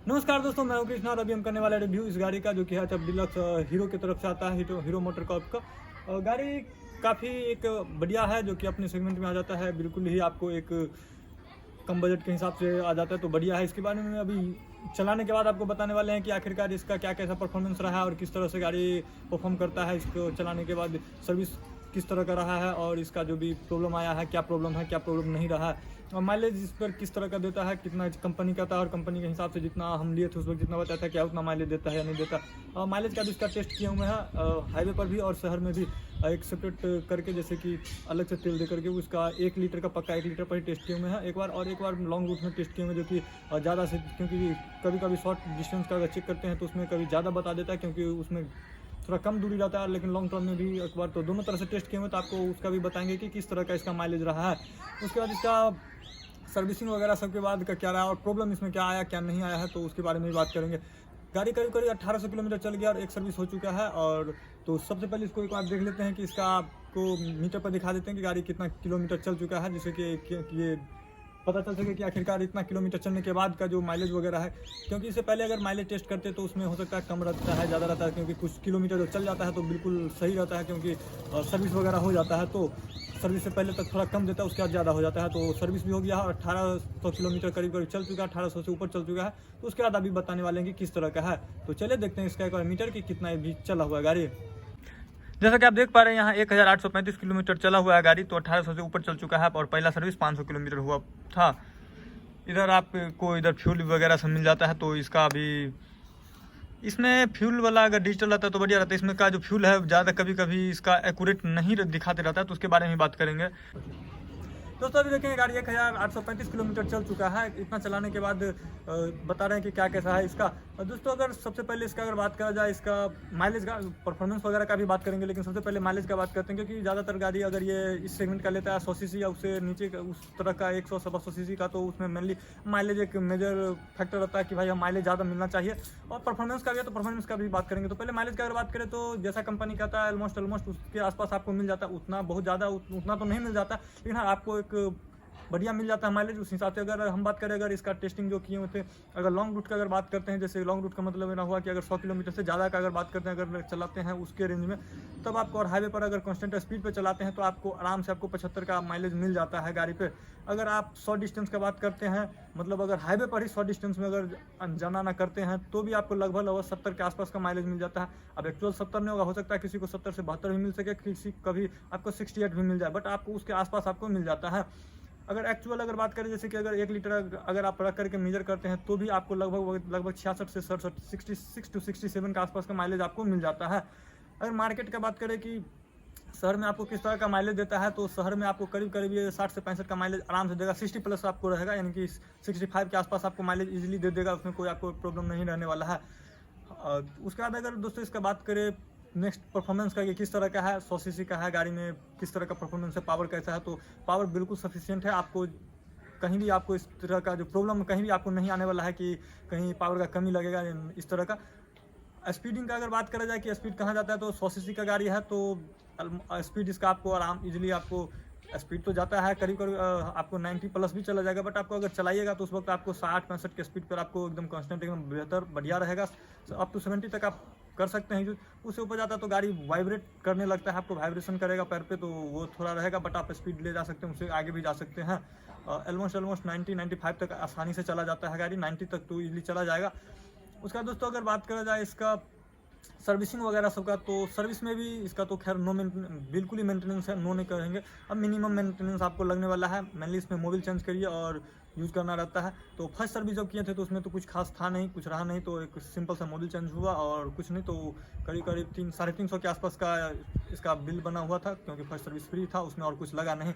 नमस्कार दोस्तों, मैं हूं कृष्णा और अभी हम करने वाले रिव्यू इस गाड़ी का, जो कि है एच डिलक्स हीरो की तरफ से आता है, हीरो मोटर कॉर्प का। गाड़ी काफ़ी एक बढ़िया है, जो कि अपने सेगमेंट में आ जाता है। बिल्कुल ही आपको एक कम बजट के हिसाब से आ जाता है, तो बढ़िया है। इसके बारे में अभी चलाने के बाद आपको बताने वाले हैं कि आखिरकार इसका क्या कैसा परफॉर्मेंस रहा है और किस तरह से गाड़ी परफॉर्म करता है। इसको चलाने के बाद सर्विस किस तरह का रहा है और इसका जो भी प्रॉब्लम आया है, क्या प्रॉब्लम नहीं रहा है, और माइलेज इस पर किस तरह का देता है, कितना कंपनी का था और कंपनी के हिसाब से जितना हम लिए थे उस वक्त जितना बताया था, क्या उतना माइलेज देता है या नहीं देता। माइलेज का भी इसका टेस्ट किए हुए हैं, हाईवे पर भी और शहर में भी एक सेपरेट करके, जैसे कि अलग से तेल दे करके उसका 1 लीटर का पक्का 1 लीटर पर ही टेस्ट किए हुए हैं एक बार लॉन्ग रूट में टेस्ट किए हुए, जो कि ज़्यादा से, क्योंकि कभी कभी शॉर्ट डिस्टेंस का अगर चेक करते हैं तो उसमें कभी ज़्यादा बता देता है, क्योंकि उसमें थोड़ा कम दूरी रहता है। लेकिन लॉन्ग टर्म में भी एक बार तो दोनों तरह से टेस्ट किए हुए, तो आपको उसका भी बताएंगे कि किस तरह का इसका माइलेज रहा है। उसके बाद इसका सर्विसिंग वगैरह सबके बाद का क्या रहा और प्रॉब्लम इसमें क्या आया क्या नहीं आया है, तो उसके बारे में भी बात करेंगे। गाड़ी करीब करीब 1800 किलोमीटर चल गया और एक सर्विस हो चुका है। और तो सबसे पहले इसको एक बार देख लेते हैं कि इसका आपको मीटर पर दिखा देते हैं कि गाड़ी कितना किलोमीटर चल चुका है, जिससे कि ये पता चल सके कि आखिरकार इतना किलोमीटर चलने के बाद का जो माइलेज वगैरह है। क्योंकि इससे पहले अगर माइलेज टेस्ट करते तो उसमें हो सकता है कम रहता है, ज़्यादा रहता है, क्योंकि कुछ किलोमीटर जो चल जाता है तो बिल्कुल सही रहता है, क्योंकि सर्विस वगैरह हो जाता है तो सर्विस से पहले तक थोड़ा कम देता है, उसके बाद ज़्यादा हो जाता है। तो सर्विस भी हो गया और 1800 किलोमीटर करीब करीब चल चुका है, 1800 से ऊपर चल चुका है। तो उसके बाद अभी बताने वाले हैं कि किस तरह का है। तो चलिए देखते हैं इसका एक बार मीटर की कितना भी चला हुआ है गाड़ी। जैसा कि आप देख पा रहे हैं, यहाँ 1835 किलोमीटर चला हुआ है गाड़ी, तो 1800 से ऊपर चल चुका है और पहला सर्विस 500 किलोमीटर हुआ था। इधर आपको इधर फ्यूल वगैरह सब मिल जाता है, तो इसका अभी इसमें फ्यूल वाला अगर डिजिटल रहता है तो बढ़िया रहता है। इसमें का जो फ्यूल है ज़्यादा कभी कभी इसका एक्यूरेट नहीं दिखाते रहता है, तो उसके बारे में बात करेंगे। दोस्तों अभी देखेंगे गाड़ी 1835 किलोमीटर चल चुका है। इतना चलाने के बाद बता रहे हैं कि क्या कैसा है इसका। दोस्तों अगर सबसे पहले इसका अगर बात करा जाए, इसका माइलेज का परफॉर्मेंस वगैरह का भी बात करेंगे, लेकिन सबसे पहले माइलेज का बात करते हैं, क्योंकि ज़्यादातर गाड़ी अगर ये इस सेगमेंट का लेता है 100 सीसी या उससे नीचे उस तरह का 100-125 सीसी का, तो उसमें मेनली माइलेज एक मेजर फैक्टर रहता है कि भाई हम माइलेज ज़्यादा मिलना चाहिए। और परफॉर्मेंस का भी है तो परफॉर्मेंस का भी बात करेंगे। तो पहले माइलेज की अगर बात करें तो जैसा कंपनी कहता है ऑलमोस्ट उसके आसपास आपको मिल जाता है। उतना बहुत ज़्यादा उतना तो नहीं मिल जाता, लेकिन हाँ आपको एक बढ़िया मिल जाता है माइलेज उस हिसाब से। अगर हम बात करें, अगर इसका टेस्टिंग जो किए हुए थे, अगर लॉन्ग रूट का अगर बात करते हैं, जैसे लॉन्ग रूट का मतलब ना हुआ कि अगर 100 किलोमीटर से ज़्यादा का अगर बात करते हैं, अगर चलाते हैं उसके रेंज में, तब आपको, और हाईवे पर अगर कांस्टेंट स्पीड पे चलाते हैं तो आपको आराम से आपको 75 का माइलेज मिल जाता है गाड़ी पे। अगर आप 100 डिस्टेंस का बात करते हैं, मतलब अगर हाईवे पर ही 100 डिस्टेंस में अगर जाना ना करते हैं, तो भी आपको लगभग 70 के आसपास का माइलेज मिल जाता है। अब एक्चुअल 70 नहीं होगा, हो सकता है किसी को 70 से 72 भी मिल सके, किसी कभी आपको 68 भी मिल जाए, बट आपको उसके आसपास आपको मिल जाता है। अगर एक्चुअल अगर बात करें, जैसे कि अगर 1 लीटर अगर आप रख करके मेजर करते हैं, तो भी आपको लगभग 66 से 67, 66 टू 67 के आसपास का माइलेज आपको मिल जाता है। अगर मार्केट का बात करें कि शहर में आपको किस तरह का माइलेज देता है, तो शहर में आपको करीब करीब ये 60 से 65 का माइलेज आराम से देगा। 60 प्लस आपको रहेगा, यानी कि 65 के आसपास आपको माइलेज इजीली दे देगा, उसमें कोई आपको प्रॉब्लम नहीं रहने वाला है। उसके बाद अगर दोस्तों इसका बात करें नेक्स्ट परफॉर्मेंस का, कि किस तरह का है, 100 सीसी का है, गाड़ी में किस तरह का परफॉर्मेंस है, पावर कैसा है, तो पावर बिल्कुल सफिशिएंट है। आपको कहीं भी आपको इस तरह का जो प्रॉब्लम कहीं भी आपको नहीं आने वाला है कि कहीं पावर का कमी लगेगा इस तरह का। स्पीडिंग का अगर बात करा जाए कि स्पीड कहाँ जाता है, तो 100 सीसी का गाड़ी है, तो स्पीड इसका आपको आराम इजीली आपको स्पीड तो जाता है करीब करीब आपको 90 प्लस भी चला जाएगा, बट आपको अगर चलाइएगा तो उस वक्त आपको 60-65 के स्पीड पर आपको एकदम कांस्टेंट एकदम बेहतर बढ़िया रहेगा। अप टू 70 तक आप कर सकते हैं। उससे ऊपर जाता है तो गाड़ी वाइब्रेट करने लगता है, आपको वाइब्रेशन करेगा पैर पे, तो वो थोड़ा रहेगा, बट आप स्पीड ले जा सकते हैं, उससे आगे भी जा सकते हैं। ऑलमोस्ट 90-95 तक आसानी से चला जाता है गाड़ी, 90 तक तो इजीली चला जाएगा। उसका दोस्तों अगर बात करा जाए इसका सर्विसिंग वगैरह सबका, तो सर्विस में भी इसका तो खैर बिल्कुल ही मेंटेनेंस है, नो नहीं करेंगे। अब मिनिमम मेंटेनेंस आपको लगने वाला है, मेनली इसमें मोबिल चेंज करिए और यूज़ करना रहता है। तो फर्स्ट सर्विस जब किए थे तो उसमें तो कुछ खास था नहीं, कुछ रहा नहीं, तो एक सिंपल सा मोबिल चेंज हुआ और कुछ नहीं, तो करीब करीब 300-350 के आसपास का इसका बिल बना हुआ था, क्योंकि फर्स्ट सर्विस फ्री था, उसमें और कुछ लगा नहीं।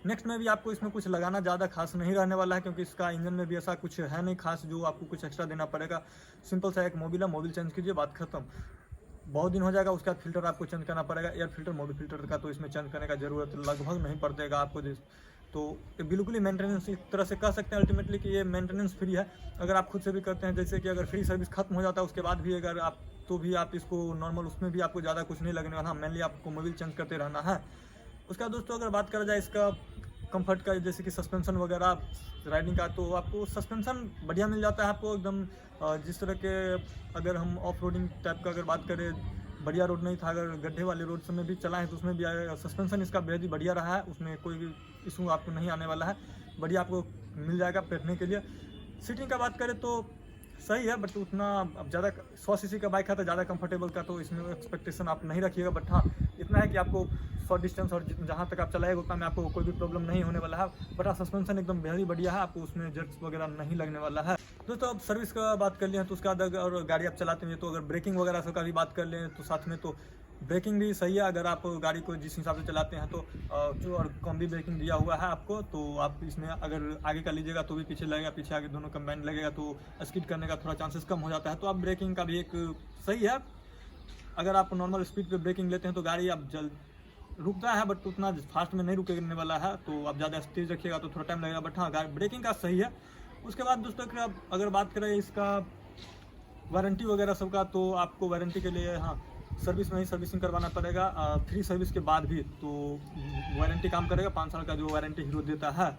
नेक्स्ट में भी आपको इसमें कुछ लगाना ज़्यादा खास नहीं रहने वाला है, क्योंकि इसका इंजन में भी ऐसा कुछ है नहीं खास जो आपको कुछ एक्स्ट्रा देना पड़ेगा। सिंपल सा एक मोबिल है, मोबिल चेंज कीजिए, बात खत्म। बहुत दिन हो जाएगा, उसका फिल्टर आपको चेंज करना पड़ेगा, एयर फिल्टर, मोबिल फिल्टर का तो इसमें चेंज करने का जरूरत लगभग नहीं पड़ेगा आपको। तो ये बिल्कुल ही मेंटेनेंस एक तरह से कह सकते हैं अल्टीमेटली कि ये मेंटेनेंस फ्री है। अगर आप खुद से भी करते हैं, जैसे कि अगर फ्री सर्विस खत्म हो जाता है उसके बाद भी अगर आप, तो भी आप इसको नॉर्मल, उसमें भी आपको ज़्यादा कुछ नहीं लगने वाला, मेनली आपको मोबिल चेंज करते रहना है। उसका दोस्तों अगर बात करा जाए इसका कंफर्ट का, जैसे कि सस्पेंशन वगैरह राइडिंग का, तो आपको सस्पेंशन बढ़िया मिल जाता है आपको एकदम। जिस तरह के अगर हम ऑफ रोडिंग टाइप का अगर बात करें, बढ़िया रोड नहीं था, अगर गड्ढे वाले रोड में भी चला है तो उसमें भी सस्पेंशन इसका बेहद ही बढ़िया रहा है, उसमें कोई भी इशू आपको नहीं आने वाला है, बढ़िया आपको मिल जाएगा बैठने के लिए। सीटिंग का बात करें तो सही है, बट उतना अब ज़्यादा 100 सीसी का बाइक है तो ज़्यादा कंफर्टेबल का तो इसमें एक्सपेक्टेशन आप नहीं रखिएगा। बट हाँ, इतना है कि आपको शॉर्ट डिस्टेंस और जहाँ तक आप चलाएगा उतना में आपको कोई भी प्रॉब्लम नहीं होने वाला है। बट हाँ, सस्पेंशन एकदम बेहद ही बढ़िया है, आपको उसमें जर्क्स वगैरह नहीं लगने वाला है। दोस्तों अब सर्विस का बात कर लिया तो उसका अगर गाड़ी आप चलाते हैं तो अगर ब्रेकिंग वगैरह सब का भी बात कर लें तो साथ में, तो ब्रेकिंग भी सही है। अगर आप गाड़ी को जिस हिसाब से चलाते हैं तो जो और कॉम्बी ब्रेकिंग दिया हुआ है आपको, तो आप इसमें अगर आगे का लीजिएगा तो भी पीछे लगेगा, पीछे आगे दोनों कंबाइंड लगेगा तो स्किड करने का थोड़ा चांसेस कम हो जाता है। तो आप ब्रेकिंग का भी एक सही है। अगर आप नॉर्मल स्पीड पे ब्रेकिंग लेते हैं तो गाड़ी आप जल्द रुकता है, बट उतना फास्ट में नहीं रुकने वाला है, तो आप ज़्यादा तेज रखिएगा तो थोड़ा टाइम लगेगा। बट हाँ, ब्रेकिंग का सही है। उसके बाद दोस्तों अगर बात करें इसका वारंटी वगैरह सबका, तो आपको वारंटी के लिए हाँ सर्विस में ही सर्विसिंग करवाना पड़ेगा, फ्री सर्विस के बाद भी तो वारंटी काम करेगा। 5 साल का जो वारंटी हीरो देता है।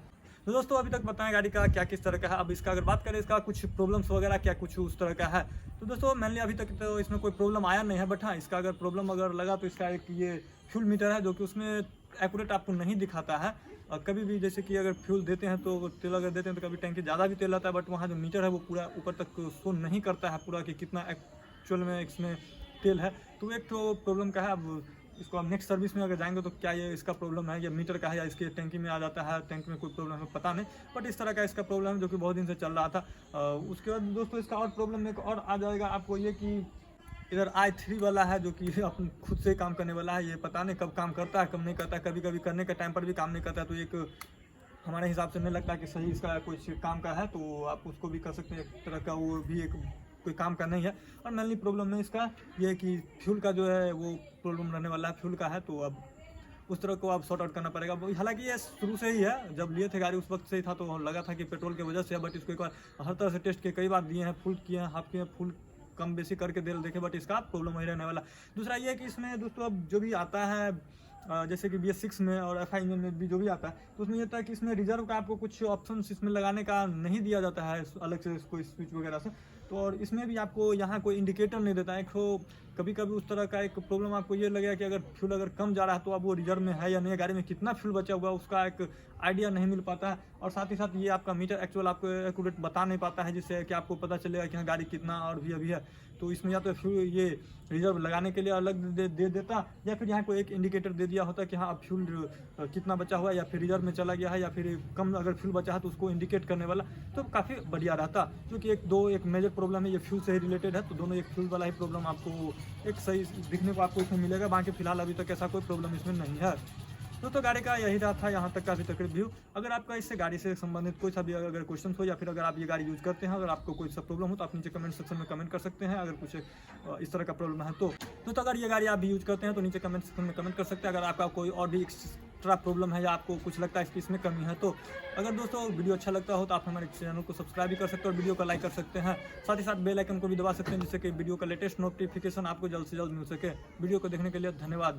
तो दोस्तों अभी तक बताएं गाड़ी का क्या किस तरह का है। अब इसका अगर बात करें इसका कुछ प्रॉब्लम्स वगैरह क्या कुछ उस तरह का है, तो दोस्तों मेनली अभी तक तो इसमें कोई प्रॉब्लम आया नहीं है। बट हाँ, इसका अगर प्रॉब्लम अगर लगा तो इसका एक ये फ्यूल मीटर है जो कि उसमें एक्यूरेट आपको नहीं दिखाता है। और कभी भी जैसे कि अगर फ्यूल देते हैं तो तेल अगर देते हैं तो कभी टैंकी ज़्यादा भी तेल आता है, बट वहाँ जो मीटर है वो पूरा ऊपर तक शो नहीं करता है पूरा कि कितना एक्चुअल में इसमें तेल है। तो एक तो प्रॉब्लम का है। अब इसको आप नेक्स्ट सर्विस में अगर जाएंगे तो क्या ये इसका प्रॉब्लम है या मीटर का है या इसके टैंकी में आ जाता है, टैंक में कोई प्रॉब्लम है पता नहीं, बट इस तरह का इसका प्रॉब्लम है जो कि बहुत दिन से चल रहा था। उसके बाद दोस्तों इसका और प्रॉब्लम एक और आ जाएगा आपको, ये कि इधर i3 वाला है जो कि अपन खुद से काम करने वाला है। ये पता नहीं कब काम करता है कब नहीं करता है, कभी कभी करने के टाइम पर भी काम नहीं करता है। तो एक हमारे हिसाब से नहीं लगता कि सही इसका कुछ काम का है, तो आप उसको भी कर सकते हैं। एक तरह का वो भी एक कोई काम का नहीं है। और मेनली प्रॉब्लम में इसका ये है कि फ्यूल का जो है वो प्रॉब्लम रहने वाला है, फ्यूल का है, तो अब उस तरह को आप सॉर्ट आउट करना पड़ेगा। हालांकि ये शुरू से ही है, जब लिए थे गाड़ी उस वक्त से ही था, तो लगा था कि पेट्रोल की वजह से है। बट इसको एक बार हर तरह से टेस्ट किए, कई बार दिए हैं, फुल किए हैं, हाफ किए हैं, फुल कम बेसी करके देखे, बट इसका प्रॉब्लम वही रहने वाला। दूसरा ये है कि इसमें दोस्तों अब जो भी आता है जैसे कि BS6 में और FI इंजन में भी जो भी आता है, तो उसमें ये था कि इसमें रिजर्व का आपको कुछ ऑप्शन इसमें लगाने का नहीं दिया जाता है अलग से कोई स्विच वगैरह से। तो और इसमें भी आपको यहाँ कोई इंडिकेटर नहीं देता है। तो कभी कभी उस तरह का एक प्रॉब्लम आपको ये लगेगा कि अगर फ्यूल अगर कम जा रहा है तो अब वो रिजर्व में है या नहीं, गाड़ी में कितना फ्यूल बचा हुआ है उसका एक आइडिया नहीं मिल पाता है। और साथ ही साथ ये आपका मीटर एक्चुअल आपको एक्यूरेट बता नहीं पाता है, जिससे कि आपको पता चलेगा कि हाँ गाड़ी कितना और भी अभी है। तो इसमें या तो फ्यूल ये रिजर्व लगाने के लिए अलग दे देता, या फिर यहाँ कोई एक इंडिकेटर दे दिया होता कि हाँ अब फ्यूल कितना बचा हुआ है, या फिर रिजर्व में चला गया है, या फिर कम अगर फ्यूल बचा है तो उसको इंडिकेट करने वाला, तो काफ़ी बढ़िया रहता। क्योंकि एक मेजर प्रॉब्लम है ये फ्यूल से ही रिलेटेड है, तो दोनों एक फ्यूल वाला ही प्रॉब्लम आपको एक सही दिखने को आपको इसमें मिलेगा। बाकी फिलहाल अभी तक ऐसा कोई प्रॉब्लम इसमें नहीं है। तो गाड़ी का यही रहा था यहाँ तक का अभी तक रिव्यू। अगर आपका इससे गाड़ी से संबंधित कोई सा भी अगर क्वेश्चन हो, या फिर अगर आप ये गाड़ी यूज़ करते हैं, अगर आपको कोई सा प्रॉब्लम हो तो आप नीचे कमेंट सेक्शन में कमेंट कर सकते हैं। अगर कुछ इस तरह का प्रॉब्लम है तो अगर ये गाड़ी आप भी यूज़ करते हैं तो नीचे कमेंट सेक्शन में कमेंट कर सकते हैं। अगर आपका कोई और भी एक्स्ट्रा प्रॉब्लम है या आपको कुछ लगता है कि इसमें कमी है, तो अगर दोस्तों वीडियो अच्छा लगता हो तो आप हमारे चैनल को सब्सक्राइब भी कर सकते हैं और वीडियो को लाइक कर सकते हैं। साथ ही साथ बेल आइकन को भी दबा सकते हैं, जिससे कि वीडियो का लेटेस्ट नोटिफिकेशन आपको जल्द से जल्द मिल सके। वीडियो को देखने के लिए धन्यवाद।